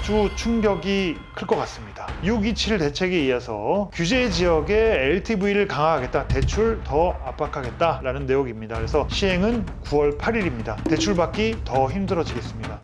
아주 충격이 클 것 같습니다. 627 대책에 의해서 규제 지역에 LTV를 강화하겠다, 대출 더 압박하겠다라는 내용입니다. 그래서 시행은 9월 8일입니다. 대출 받기 더 힘들어지겠습니다.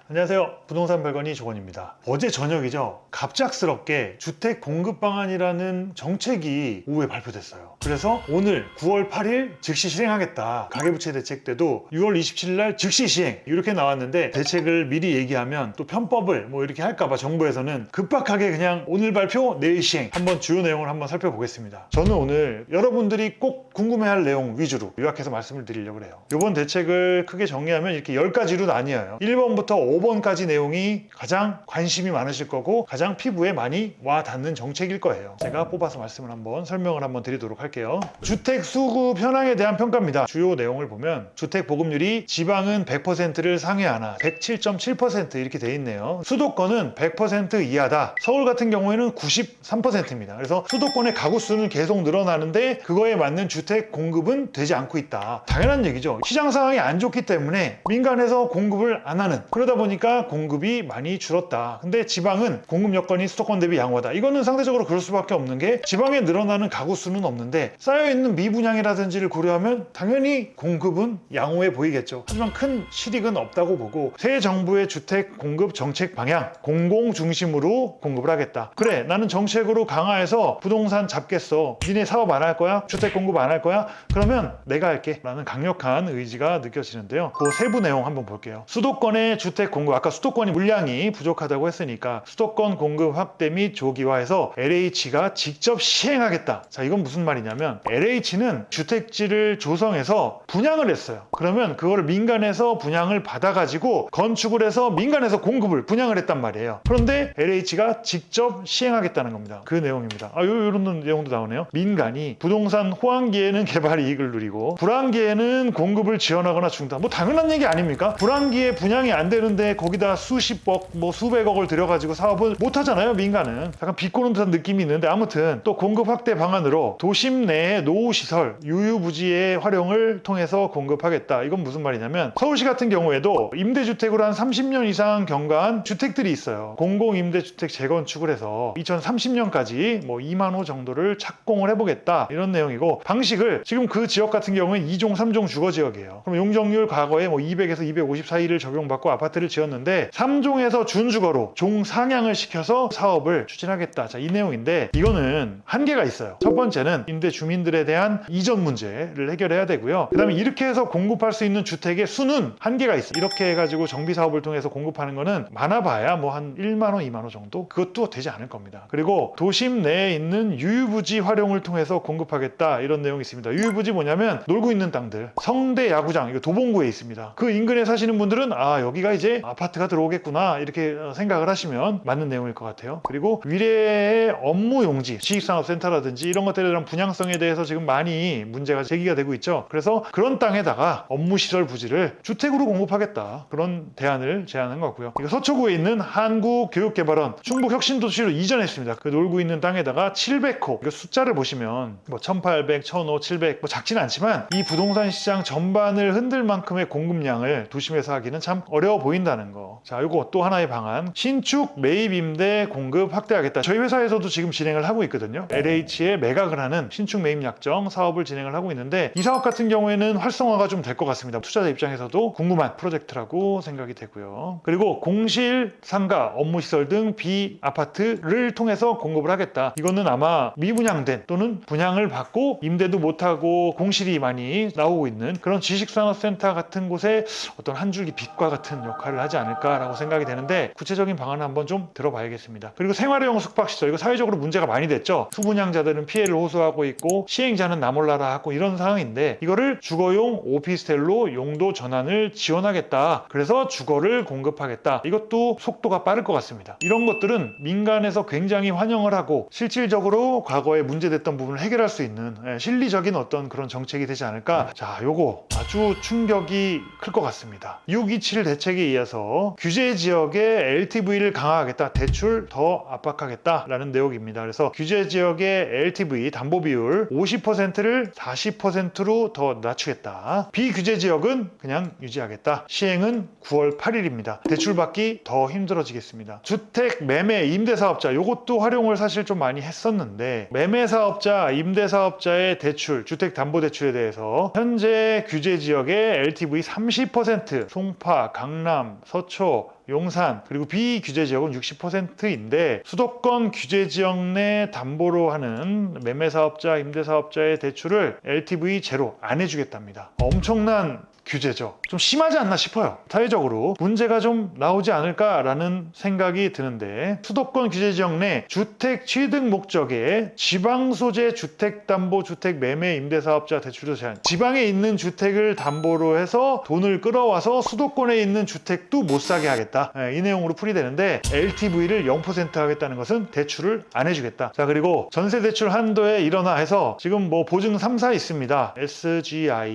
안녕하세요. 부동산 별건이 조건입니다. 어제 저녁이죠. 갑작스럽게 주택 공급 방안이라는 정책이 오후에 발표됐어요. 그래서 오늘 9월 8일 즉시 실행하겠다. 가계부채 대책 때도 6월 27일 날 즉시 시행 이렇게 나왔는데, 대책을 미리 얘기하면 또 편법을 이렇게 할까봐 정부에서는 급박하게 그냥 오늘 발표 내일 시행, 한번 주요 내용을 한번 살펴보겠습니다. 저는 오늘 여러분들이 꼭 궁금해할 내용 위주로 요약해서 말씀을 드리려고 해요. 이번 대책을 크게 정리하면 이렇게 10가지로 나뉘어요. 1번부터 5번까지 내용이 가장 관심이 많으실 거고 가장 피부에 많이 와 닿는 정책일 거예요. 제가 뽑아서 말씀을 설명을 한번 드리도록 할게요. 주택 수급 현황에 대한 평가입니다. 주요 내용을 보면 주택 보급률이 지방은 100%를 상회하나 107.7% 이렇게 돼 있네요. 수도권은 100% 이하다. 서울 같은 경우에는 93%입니다. 그래서 수도권의 가구 수는 계속 늘어나는데 그거에 맞는 주택 공급은 되지 않고 있다. 당연한 얘기죠. 시장 상황이 안 좋기 때문에 민간에서 공급을 안 하는, 그러다 보니까 공급이 많이 줄었다. 근데 지방은 공급 여건이 수도권 대비 양호하다. 이거는 상대적으로 그럴 수밖에 없는 게, 지방에 늘어나는 가구 수는 없는데 쌓여있는 미분양이라든지를 고려하면 당연히 공급은 양호해 보이겠죠. 하지만 큰 실익은 없다고 보고, 새 정부의 주택 공급 정책 방향, 공공 중심으로 공급을 하겠다. 그래, 나는 정책으로 강화해서 부동산 잡겠어. 니네 사업 안 할 거야? 주택 공급 안 할 거야? 그러면 내가 할게 라는 강력한 의지가 느껴지는데요. 그 세부 내용 한번 볼게요. 수도권의 주택 공급, 아까 수도권이 물량이 부족하다고 했으니까 수도권 공급 확대 및 조기화해서 LH가 직접 시행하겠다. 자, 이건 무슨 말이냐면 LH는 주택지를 조성해서 분양을 했어요. 그러면 그거를 민간에서 분양을 받아가지고 건축을 해서 민간에서 공급을 분양을 했단 말이에요. 그런데 LH가 직접 시행하겠다는 겁니다. 그 내용입니다. 이런 내용도 나오네요. 민간이 부동산 호황기에는 개발 이익을 누리고 불황기에는 공급을 지원하거나 중단. 당연한 얘기 아닙니까? 불황기에 분양이 안 되는데 거기다 수십억, 수백억을 들여가지고 사업을 못 하잖아요, 민간은. 약간 비꼬는 듯한 느낌이 있는데, 아무튼 또 공급 확대 방안으로 도심 내의 노후시설, 유유부지의 활용을 통해서 공급하겠다. 이건 무슨 말이냐면 서울시 같은 경우에도 임대주택으로 한 30년 이상 경과한 주택들이 있어요. 공공임대주택 재건축을 해서 2030년까지 2만 호 정도를 착공을 해보겠다. 이런 내용이고, 방식을 지금 그 지역 같은 경우는 2종, 3종 주거지역이에요. 그럼 용적률 과거에 200에서 250 사이를 적용받고 아파트를 지었는데 3종에서 준주거로 종상향을 시켜서 사업을 추진하겠다. 자, 이 내용인데 이거는 한계가 있어요. 첫 번째는 임대 주민들에 대한 이전 문제를 해결해야 되고요. 그 다음에 이렇게 해서 공급할 수 있는 주택의 수는 한계가 있어요. 이렇게 해가지고 정비 사업을 통해서 공급하는 거는 많아봐야 한 1만 호, 2만 호 정도? 그것도 되지 않을 겁니다. 그리고 도심 내에 있는 유유부지 활용을 통해서 공급하겠다. 이런 내용이 있습니다. 유유부지 뭐냐면 놀고 있는 땅들. 성대 야구장, 이거 도봉구에 있습니다. 그 인근에 사시는 분들은 여기가 이제 아파트가 들어오겠구나 이렇게 생각을 하시면 맞는 내용일 것 같아요. 그리고 위례의 업무 용지, 지식산업센터라든지 이런 것들에 대한 분양성에 대해서 지금 많이 문제가 제기가 되고 있죠. 그래서 그런 땅에다가 업무시설 부지를 주택으로 공급하겠다. 그런 대안을 제안한 것 같고요. 이거 서초구에 있는 한국교육개발원 충북혁신도시로 이전했습니다. 그 놀고 있는 땅에다가 700호, 이거 숫자를 보시면 1800, 1500, 700 작지는 않지만 이 부동산 시장 전반을 흔들 만큼의 공급량을 도심에서 하기는 참 어려워 보인다는 거. 자, 이거 또 하나의 방안. 신축 매입 임대 공급 확대하겠다. 저희 회사에서도 지금 진행을 하고 있거든요. LH에 매각을 하는 신축 매입 약정 사업을 진행을 하고 있는데, 이 사업 같은 경우에는 활성화가 좀 될 것 같습니다. 투자자 입장에서도 궁금한 프로젝트라고 생각이 되고요. 그리고 공실, 상가, 업무시설 등 비아파트를 통해서 공급을 하겠다. 이거는 아마 미분양된 또는 분양을 받고 임대도 못하고 공실이 많이 나오고 있는 그런 지식산업센터 같은 곳에 어떤 한 줄기 빛과 같은 역할을 하지 않을까라고 생각이 되는데, 구체적인 방안을 한번 좀 들어봐야겠습니다. 그리고 생활형 숙박시설, 이거 사회적으로 문제가 많이 됐죠. 수분양자들은 피해를 호소하고 있고 시행자는 나 몰라라 하고 이런 상황인데, 이거를 주거용 오피스텔로 용도 전환을 지원하겠다. 그래서 주거를 공급하겠다. 이것도 속도가 빠를 것 같습니다. 이런 것들은 민간에서 굉장히 환영을 하고 실질적으로 과거에 문제됐던 부분을 해결할 수 있는 실리적인 어떤 그런 정책이 되지 않을까. 자, 요거 아주 충격이 클 것 같습니다. 627 대책에 의해서 대해서 규제 지역의 LTV를 강화하겠다, 대출 더 압박하겠다라는 내용입니다. 그래서 규제 지역의 LTV 담보 비율 50%를 40%로 더 낮추겠다. 비규제 지역은 그냥 유지하겠다. 시행은 9월 8일입니다. 대출받기 더 힘들어지겠습니다. 주택 매매 임대사업자 이것도 활용을 사실 좀 많이 했었는데, 매매사업자 임대사업자의 대출 주택담보대출에 대해서 현재 규제 지역의 LTV 30%, 송파, 강남, 서초, 용산, 그리고 비규제 지역은 60%인데 수도권 규제 지역 내 담보로 하는 매매사업자, 임대사업자의 대출을 LTV 제로 안 해주겠답니다. 엄청난 규제죠. 좀 심하지 않나 싶어요. 사회적으로 문제가 좀 나오지 않을까라는 생각이 드는데, 수도권 규제 지역 내 주택 취득 목적의 지방 소재 주택담보주택 매매 임대사업자 대출도 제한, 지방에 있는 주택을 담보로 해서 돈을 끌어와서 수도권에 있는 주택도 못 사게 하겠다, 이 내용으로 풀이되는데, LTV를 0% 하겠다는 것은 대출을 안 해주겠다. 자, 그리고 전세대출 한도에 일어나 해서 지금 뭐 보증 3사 있습니다. SGI,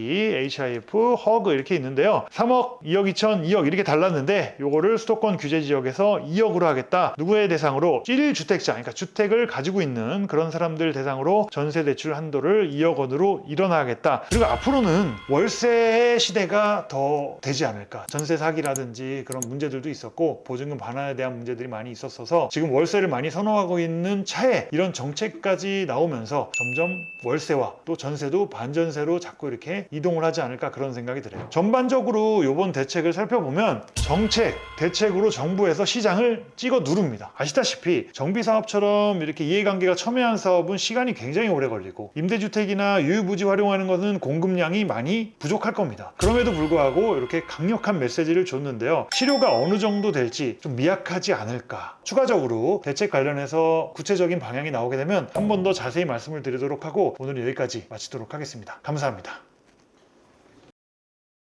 HIF, 허그 이렇게 있는데요. 3억, 2억 2천, 2억 이렇게 달랐는데 요거를 수도권 규제 지역에서 2억으로 하겠다. 누구의 대상으로? 1주택자, 그러니까 주택을 가지고 있는 그런 사람들 대상으로 전세 대출 한도를 2억 원으로 일어나겠다. 그리고 앞으로는 월세 시대가 더 되지 않을까. 전세 사기라든지 그런 문제들도 있었고 보증금 반환에 대한 문제들이 많이 있었어서 지금 월세를 많이 선호하고 있는 차에 이런 정책까지 나오면서 점점 월세와 또 전세도 반전세로 자꾸 이렇게 이동을 하지 않을까, 그런 생각이 들어요. 전반적으로 이번 대책을 살펴보면 정책, 대책으로 정부에서 시장을 찍어 누릅니다. 아시다시피 정비사업처럼 이렇게 이해관계가 첨예한 사업은 시간이 굉장히 오래 걸리고, 임대주택이나 유유부지 활용하는 것은 공급량이 많이 부족할 겁니다. 그럼에도 불구하고 이렇게 강력한 메시지를 줬는데요. 실효가 어느 정도 될지 좀 미약하지 않을까. 추가적으로 대책 관련해서 구체적인 방향이 나오게 되면 한 번 더 자세히 말씀을 드리도록 하고, 오늘은 여기까지 마치도록 하겠습니다. 감사합니다.